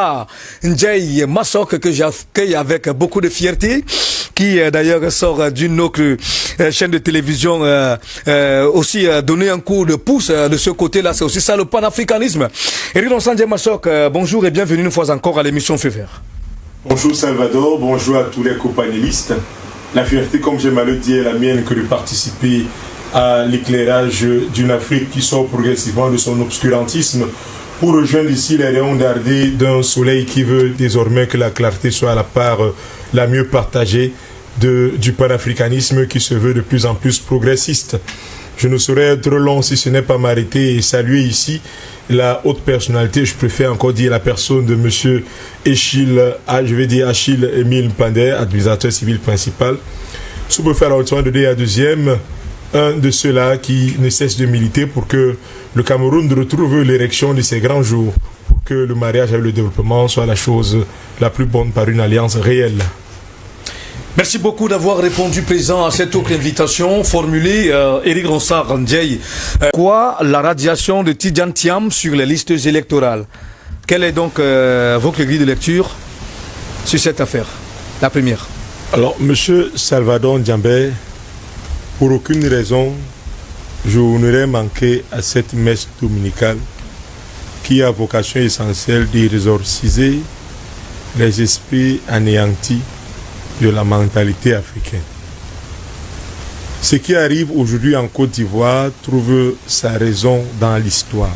Ouattara Ndiaye Massok que j'accueille avec beaucoup de fierté, qui d'ailleurs sort d'une autre chaîne de télévision, aussi donner un coup de pouce de ce côté-là, c'est aussi ça le panafricanisme. Éric Ndiaye Massok, bonjour et bienvenue une fois encore à l'émission Feu Vert. Bonjour Salvador, bonjour à tous les copanélistes. La fierté, comme j'aime à le dire, est la mienne que de participer à l'éclairage d'une Afrique qui sort progressivement de son obscurantisme pour rejoindre ici les rayons dardés d'un soleil qui veut désormais que la clarté soit la part la mieux partagée du panafricanisme qui se veut de plus en plus progressiste. Je ne saurais être long si ce n'est pas m'arrêter et saluer ici la haute personnalité, je préfère encore dire la personne de M. Achille Émile Pandey, administrateur civil principal, sous-préfet arrondissement de D à 2e, un de ceux-là qui ne cesse de militer pour que le Cameroun retrouve l'érection de ses grands jours, pour que le mariage avec le développement soit la chose la plus bonne par une alliance réelle. Merci beaucoup d'avoir répondu présent à cette autre invitation formulée, Éric Ndiaye. Quoi la radiation de Tidjane Thiam sur les listes électorales? Quelle est donc votre grille de lecture sur cette affaire? La première. Alors, M. Salvador Ndiambé, pour aucune raison, je n'aurais manqué à cette messe dominicale qui a vocation essentielle d'exorciser les esprits anéantis de la mentalité africaine. Ce qui arrive aujourd'hui en Côte d'Ivoire trouve sa raison dans l'histoire.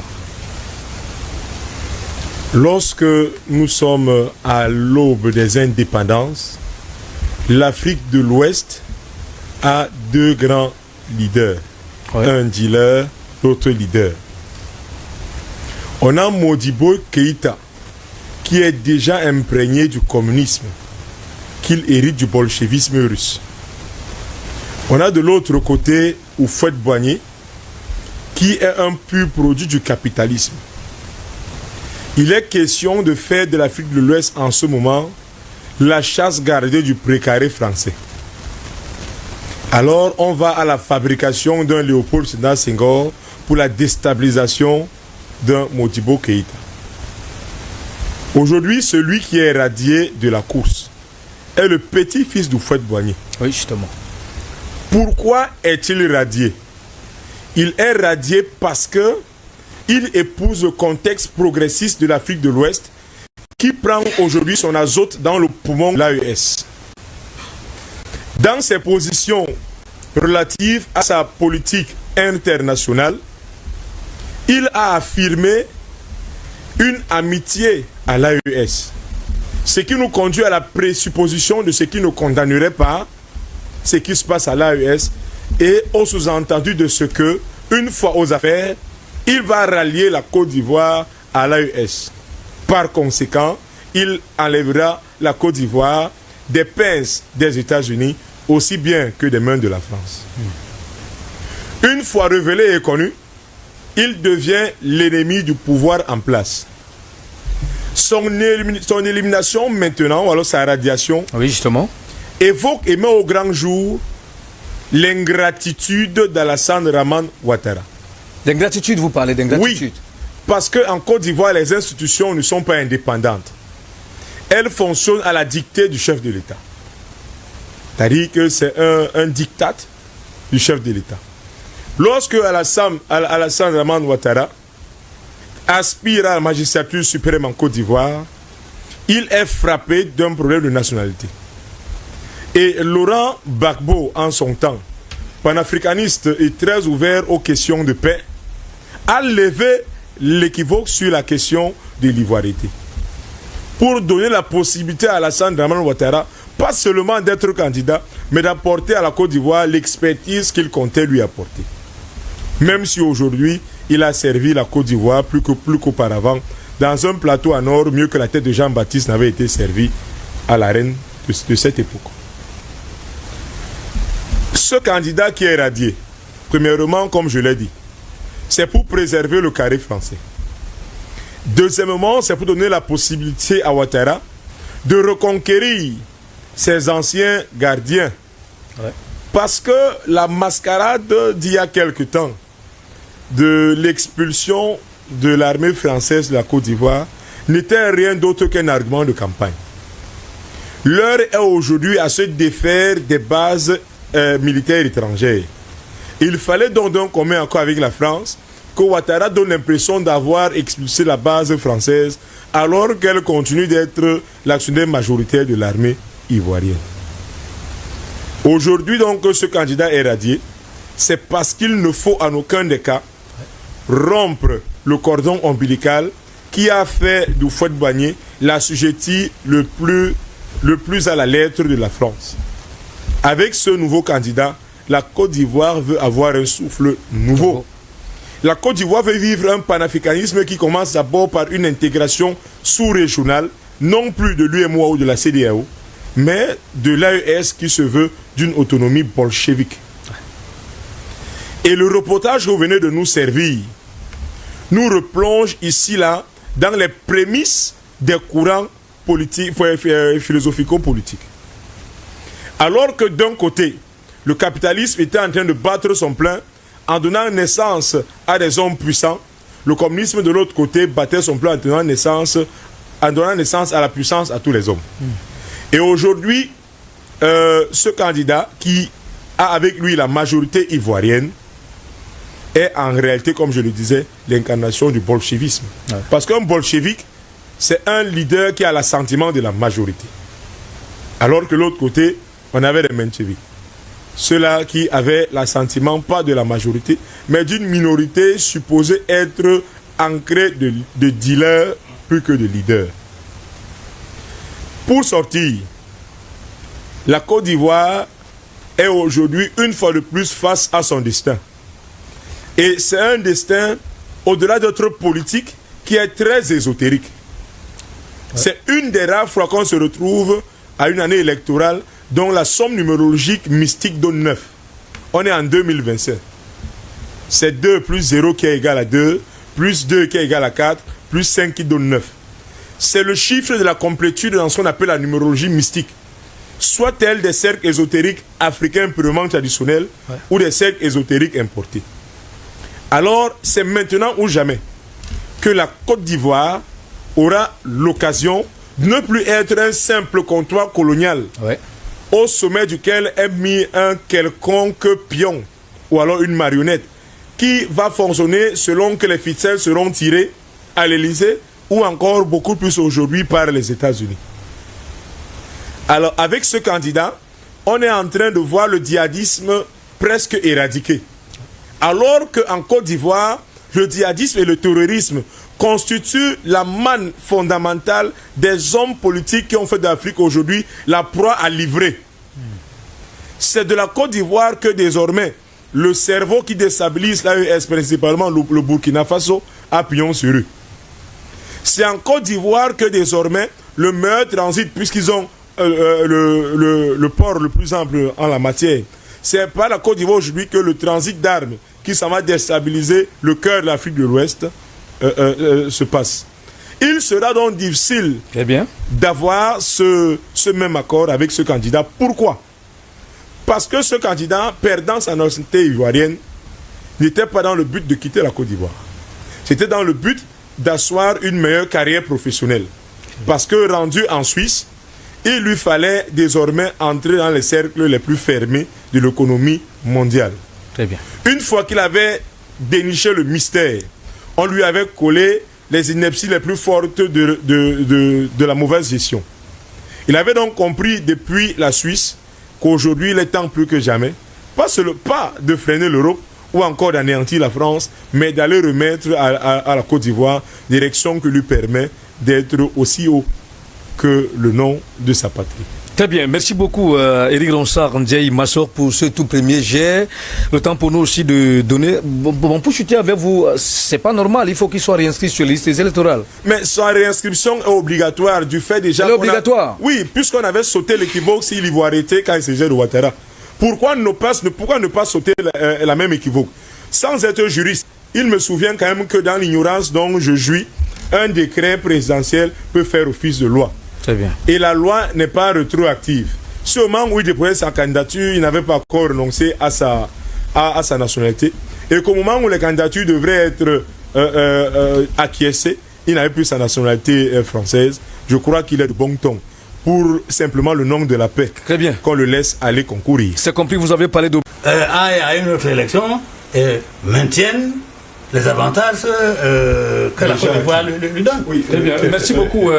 Lorsque nous sommes à l'aube des indépendances, l'Afrique de l'Ouest a deux grands leaders. Ouais. Un dealer, l'autre leader. On a Modibo Keïta, qui est déjà imprégné du communisme, qu'il hérite du bolchevisme russe. On a de l'autre côté Houphouët-Boigny, qui est un pur produit du capitalisme. Il est question de faire de l'Afrique de l'Ouest en ce moment la chasse gardée du précaré français. Alors on va à la fabrication d'un Léopold Sédar Senghor pour la déstabilisation d'un Modibo Keïta. Aujourd'hui, celui qui est radié de la course est le petit-fils d'Houphouët-Boigny. Oui, justement. Pourquoi est-il radié? Il est radié parce que il épouse le contexte progressiste de l'Afrique de l'Ouest qui prend aujourd'hui son azote dans le poumon de l'AES. Dans ses positions relatives à sa politique internationale, il a affirmé une amitié à l'AES. Ce qui nous conduit à la présupposition de ce qui ne condamnerait pas ce qui se passe à l'AES et au sous-entendu de ce que, une fois aux affaires, il va rallier la Côte d'Ivoire à l'AES. Par conséquent, il enlèvera la Côte d'Ivoire des pinces des États-Unis aussi bien que des mains de la France. Une fois révélé et connu, il devient l'ennemi du pouvoir en place. Son élimination maintenant, ou alors sa radiation, oui, justement, évoque et met au grand jour l'ingratitude d'Alassane Dramane Ouattara. D'ingratitude, vous parlez d'ingratitude? Oui, parce qu'en Côte d'Ivoire, les institutions ne sont pas indépendantes. Elles fonctionnent à la dictée du chef de l'État. C'est-à-dire que c'est un diktat du chef de l'État. Lorsque Alassane Dramane Ouattara aspire à la magistrature suprême en Côte d'Ivoire, il est frappé d'un problème de nationalité. Et Laurent Gbagbo, en son temps, panafricaniste et très ouvert aux questions de paix, a levé l'équivoque sur la question de l'ivoirité. Pour donner la possibilité à Alassane Dramane Ouattara, pas seulement d'être candidat, mais d'apporter à la Côte d'Ivoire l'expertise qu'il comptait lui apporter. Même si aujourd'hui, il a servi la Côte d'Ivoire plus qu'auparavant, dans un plateau en or, mieux que la tête de Jean-Baptiste n'avait été servie à la reine de cette époque. Ce candidat qui est radié, premièrement, comme je l'ai dit, c'est pour préserver le carré français. Deuxièmement, c'est pour donner la possibilité à Ouattara de reconquérir ses anciens gardiens. Ouais. Parce que la mascarade d'il y a quelque temps de l'expulsion de l'armée française de la Côte d'Ivoire n'était rien d'autre qu'un argument de campagne. L'heure est aujourd'hui à se défaire des bases militaires étrangères. Il fallait donc d'un commun accord avec la France que Ouattara donne l'impression d'avoir expulsé la base française alors qu'elle continue d'être l'actionnaire majoritaire de l'armée ivoirienne. Aujourd'hui donc ce candidat est radié, c'est parce qu'il ne faut en aucun des cas rompre le cordon ombilical qui a fait d'Houphouët-Boigny l'assujetti le plus à la lettre de la France. Avec ce nouveau candidat, la Côte d'Ivoire veut avoir un souffle nouveau. La Côte d'Ivoire veut vivre un panafricanisme qui commence d'abord par une intégration sous-régionale, non plus de l'UEMOA ou de la CEDEAO, mais de l'AES qui se veut d'une autonomie bolchevique. Et le reportage que vous venez de nous servir nous replonge ici-là dans les prémices des courants politiques, philosophico-politiques. Alors que d'un côté, le capitalisme était en train de battre son plein en donnant naissance à des hommes puissants, le communisme de l'autre côté battait son plein en donnant naissance à la puissance à tous les hommes. Et aujourd'hui, ce candidat qui a avec lui la majorité ivoirienne est en réalité, comme je le disais, l'incarnation du bolchevisme. Ouais. Parce qu'un bolchevique, c'est un leader qui a l'assentiment de la majorité. Alors que de l'autre côté, on avait les mencheviks. Ceux-là qui avaient l'assentiment pas de la majorité, mais d'une minorité supposée être ancrée de dealers plus que de leaders. Pour sortir, la Côte d'Ivoire est aujourd'hui une fois de plus face à son destin. Et c'est un destin, au-delà d'être politique, qui est très ésotérique. Ouais. C'est une des rares fois qu'on se retrouve à une année électorale dont la somme numérologique mystique donne 9. On est en 2025. C'est 2 plus 0 qui est égal à 2, plus 2 qui est égal à 4, plus 5 qui donne 9. C'est le chiffre de la complétude dans ce qu'on appelle la numérologie mystique. Soit-elle des cercles ésotériques africains purement traditionnels, ouais, ou des cercles ésotériques importés. Alors, c'est maintenant ou jamais que la Côte d'Ivoire aura l'occasion de ne plus être un simple comptoir colonial, ouais, au sommet duquel est mis un quelconque pion ou alors une marionnette qui va fonctionner selon que les ficelles seront tirées à l'Élysée ou encore beaucoup plus aujourd'hui par les États-Unis. Alors, avec ce candidat, on est en train de voir le djihadisme presque éradiqué. Alors qu'en Côte d'Ivoire, le djihadisme et le terrorisme constituent la manne fondamentale des hommes politiques qui ont fait d'Afrique aujourd'hui la proie à livrer. C'est de la Côte d'Ivoire que désormais le cerveau qui déstabilise l'AES, principalement le Burkina Faso, a pignon sur eux. C'est en Côte d'Ivoire que désormais le meilleur transit, puisqu'ils ont le port le plus ample en la matière, c'est par la Côte d'Ivoire aujourd'hui que le transit d'armes qui s'en va déstabiliser le cœur de l'Afrique de l'Ouest se passe. Il sera donc difficile d'avoir ce même accord avec ce candidat. Pourquoi? Parce que ce candidat, perdant sa nationalité ivoirienne, n'était pas dans le but de quitter la Côte d'Ivoire. C'était dans le but d'asseoir une meilleure carrière professionnelle. Parce que rendu en Suisse, il lui fallait désormais entrer dans les cercles les plus fermés de l'économie mondiale. Très bien. Une fois qu'il avait déniché le mystère, on lui avait collé les inepties les plus fortes de la mauvaise gestion. Il avait donc compris depuis la Suisse qu'aujourd'hui il est temps plus que jamais, pas de freiner l'Europe ou encore d'anéantir la France, mais d'aller remettre à la Côte d'Ivoire direction qui lui permet d'être aussi haut que le nom de sa patrie. Très bien, merci beaucoup Éric Ronsard Ndiaye Massor pour ce tout premier jet. Le temps pour nous aussi de donner. Bon, pour chuter avec vous, c'est pas normal, il faut qu'il soit réinscrit sur les listes électorales. Mais sa réinscription est obligatoire du fait déjà. Elle est obligatoire. Oui, puisqu'on avait sauté l'équivoque s'il y voit arrêter quand il s'agit de Ouattara. Pourquoi ne pas sauter la même équivoque? Sans être juriste, il me souvient quand même que dans l'ignorance dont je jouis, un décret présidentiel peut faire office de loi. Très bien. Et la loi n'est pas rétroactive. Au moment où il déposait sa candidature, il n'avait pas encore renoncé à sa nationalité. Et qu'au moment où les candidatures devraient être acquiescées, il n'avait plus sa nationalité française, je crois qu'il est de bon ton. Pour simplement le nom de la paix. Très bien. Qu'on le laisse aller concourir. C'est compris, vous avez parlé de... À une autre élection, maintiennent les avantages que la Côte d'Ivoire lui donne. Oui, très bien. Merci beaucoup,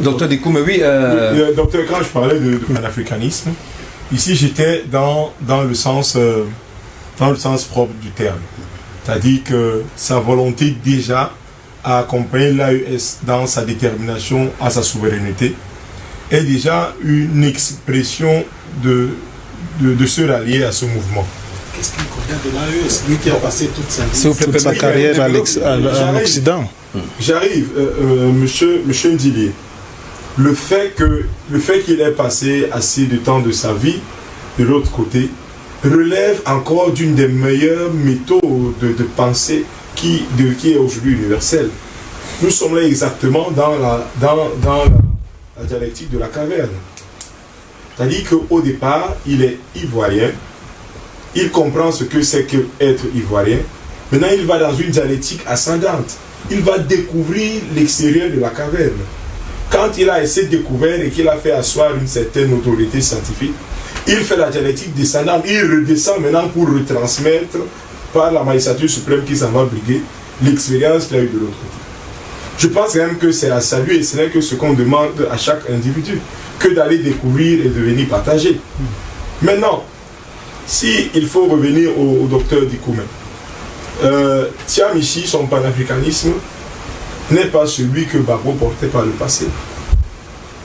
docteur Dikoum. Oui, docteur, quand je parlais de panafricanisme, ici j'étais dans le sens propre du terme. C'est-à-dire que sa volonté déjà à accompagner l'AES dans sa détermination à sa souveraineté est déjà une expression de se rallier à ce mouvement. Qu'est-ce qu'il connaît de l'AES, lui qui a passé toute sa carrière à l'Occident? J'arrive, monsieur Ndilié. Le fait qu'il ait passé assez de temps de sa vie de l'autre côté relève encore d'une des meilleures méthodes de pensée qui est aujourd'hui universelle. Nous sommes là exactement dans la dialectique de la caverne. C'est-à-dire qu'au départ, il est ivoirien, il comprend ce que c'est qu'être ivoirien. Maintenant, il va dans une dialectique ascendante. Il va découvrir l'extérieur de la caverne. Quand il a assez découvert et qu'il a fait asseoir une certaine autorité scientifique, il fait la dialectique descendante. Il redescend maintenant pour retransmettre par la magistrature suprême qui s'en va briguer l'expérience qu'il a eue de l'autre côté. Je pense quand même que c'est à saluer et ce n'est que ce qu'on demande à chaque individu, que d'aller découvrir et de venir partager. Maintenant, s'il faut revenir au docteur Dikoum, Thiam ici, son panafricanisme n'est pas celui que Gbagbo portait par le passé.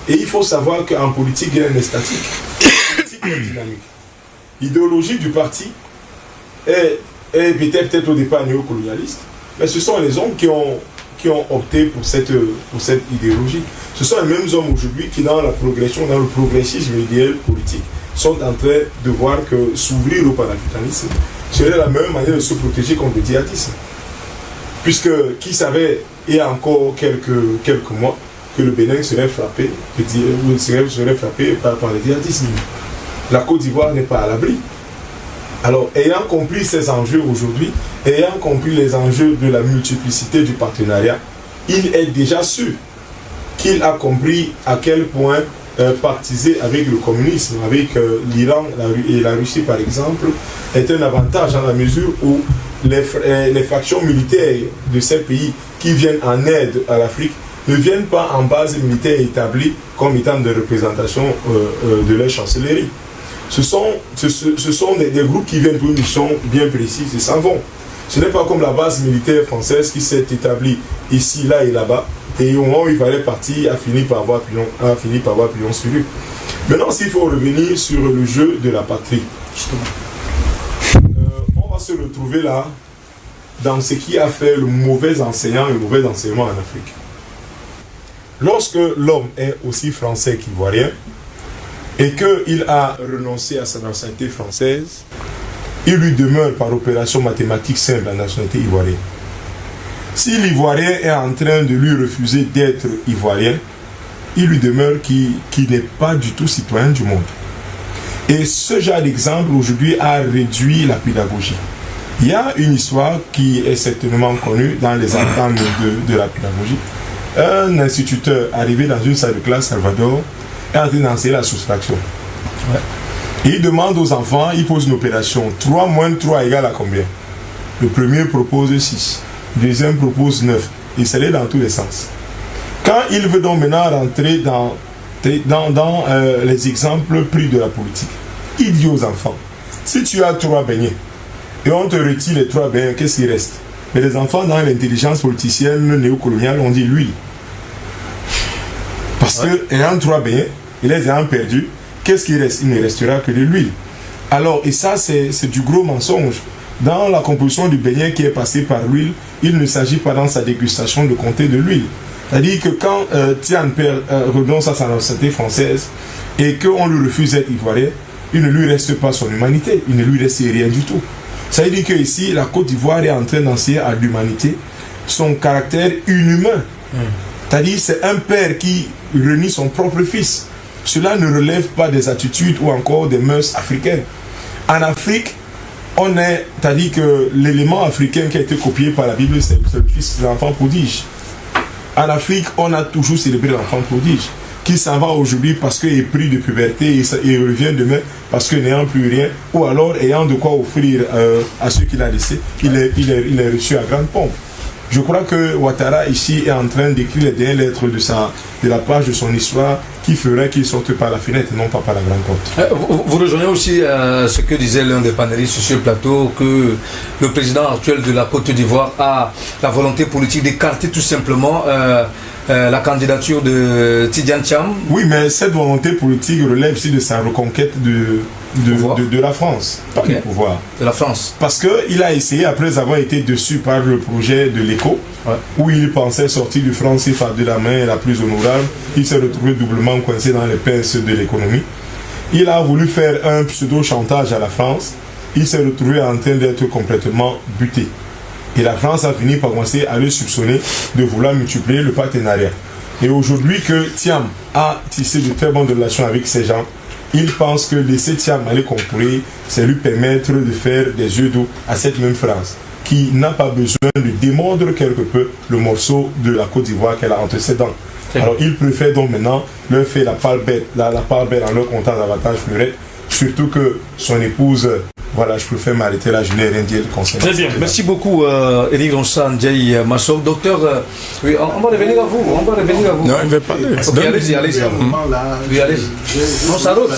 Et il faut savoir qu'en politique, il est statique. La politique est dynamique. L'idéologie du parti est peut-être au départ néocolonialiste, mais ce sont les hommes qui ont opté pour cette idéologie. Ce sont les mêmes hommes aujourd'hui qui, dans la progression, dans le progressisme idéal politique, sont en train de voir que s'ouvrir au panafricanisme serait la meilleure manière de se protéger contre le djihadisme. Puisque qui savait, il y a encore quelques mois, que le Bénin serait frappé par le djihadisme. La Côte d'Ivoire n'est pas à l'abri. Alors, ayant compris ces enjeux aujourd'hui, ayant compris les enjeux de la multiplicité du partenariat, il est déjà sûr qu'il a compris à quel point partiser avec le communisme, avec l'Iran et la Russie par exemple, est un avantage dans la mesure où les factions militaires de ces pays qui viennent en aide à l'Afrique ne viennent pas en base militaire établie comme étant de représentation de leur chancellerie. Ce sont des groupes qui viennent pour une mission bien précise et s'en vont. Ce n'est pas comme la base militaire française qui s'est établie ici, là et là-bas, et au moment où il fallait partir, a fini par avoir pignon sur lui. Maintenant, s'il faut revenir sur le jeu de la patrie, on va se retrouver là dans ce qui a fait le mauvais enseignant et le mauvais enseignement en Afrique. Lorsque l'homme est aussi français qu'ivoirien, et qu'il a renoncé à sa nationalité française, il lui demeure par opération mathématique simple la nationalité ivoirienne. Si l'Ivoirien est en train de lui refuser d'être ivoirien, il lui demeure qu'il n'est pas du tout citoyen du monde. Et ce genre d'exemple aujourd'hui a réduit la pédagogie. Il y a une histoire qui est certainement connue dans les enfants de la pédagogie. Un instituteur arrivé dans une salle de classe, Salvador, est en train d'enseigner la soustraction. Ouais. Il demande aux enfants, il pose une opération. 3 moins 3 égale à combien? Le premier propose 6. Le deuxième propose 9. Il s'allait dans tous les sens. Quand il veut donc maintenant rentrer dans les exemples pris de la politique, il dit aux enfants, si tu as 3 beignets, et on te retire les 3 beignets, qu'est-ce qui reste? Mais les enfants dans l'intelligence politicienne néocoloniale ont dit l'huile. Parce que ayant 3 beignets, et les ayant perdus, qu'est-ce qui reste? Il ne restera que de l'huile. Alors, et ça, c'est du gros mensonge. Dans la composition du beignet qui est passé par l'huile, il ne s'agit pas dans sa dégustation de compter de l'huile. C'est-à-dire que quand Thiam renonce à sa nationalité française et qu'on lui refuse d'être ivoirien, il ne lui reste pas son humanité, il ne lui reste rien du tout. Ça veut dire qu'ici, la Côte d'Ivoire est en train d'enseigner à l'humanité son caractère inhumain. C'est-à-dire c'est un père qui renie son propre fils. Cela ne relève pas des attitudes ou encore des mœurs africaines. En Afrique, c'est-à-dire que l'élément africain qui a été copié par la Bible, c'est le fils de l'enfant prodige. En Afrique, on a toujours célébré l'enfant prodige, qui s'en va aujourd'hui parce qu'il est pris de puberté et revient demain parce que n'ayant plus rien, ou alors ayant de quoi offrir à ceux qu'il a laissés, il est reçu à grande pompe. Je crois que Ouattara ici est en train d'écrire les dernières lettres de la page de son histoire qui ferait qu'il sorte par la fenêtre, non pas par la grande porte. Vous rejoignez aussi ce que disait l'un des panélistes sur ce plateau, que le président actuel de la Côte d'Ivoire a la volonté politique d'écarter tout simplement la candidature de Tidjane Thiam. Oui, mais cette volonté politique relève aussi de sa reconquête de la France, pas du pouvoir. De la France. Parce qu'il a essayé, après avoir été déçu par le projet de l'ECO, où il pensait sortir du franc CFA de la main la plus honorable, il s'est retrouvé doublement coincé dans les pinces de l'économie. Il a voulu faire un pseudo-chantage à la France, il s'est retrouvé en train d'être complètement buté. Et la France a fini par commencer à le soupçonner de vouloir multiplier le partenariat. Et aujourd'hui que Thiam a tissé de très bonnes relations avec ces gens, il pense que laisser Thiam aller concourir, c'est lui permettre de faire des yeux d'eau à cette même France, qui n'a pas besoin de démordre quelque peu le morceau de la Côte d'Ivoire qu'elle a entre ses dents. Alors il préfère donc maintenant leur faire la part belle en leur comptant davantage fleurette, surtout que son épouse... Voilà, je préfère m'arrêter là, je n'ai rien dit concernant. Très bien, merci beaucoup Eric Ronsan, Ndiaye Massok. Docteur, oui, on va revenir à vous. Non, il ne veut pas. Ok, allez-y. Oui, allez-y. Non, ça roule.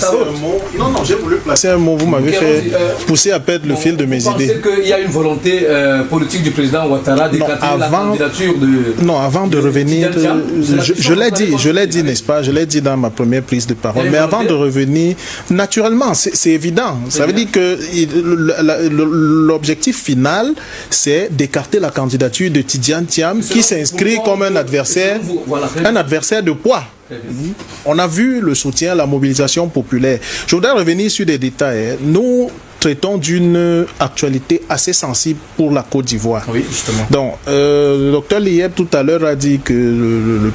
Non, j'ai voulu placer. C'est un mot, vous m'avez fait pousser à perdre le fil de mes idées. Vous pensez qu'il y a une volonté politique du président Ouattara d'écarter la candidature de... Non, avant de revenir, je l'ai dit, n'est-ce pas? Je l'ai dit dans ma première prise de parole. Mais avant de revenir, naturellement, c'est évident. Ça veut dire que l'objectif final, c'est d'écarter la candidature de Tidjane Thiam, qui s'inscrit comme un adversaire de poids. On a vu le soutien, la mobilisation populaire. Je voudrais revenir sur des détails. Nous traitons d'une actualité assez sensible pour la Côte d'Ivoire. Oui, justement. Donc, le docteur Lieb tout à l'heure a dit que le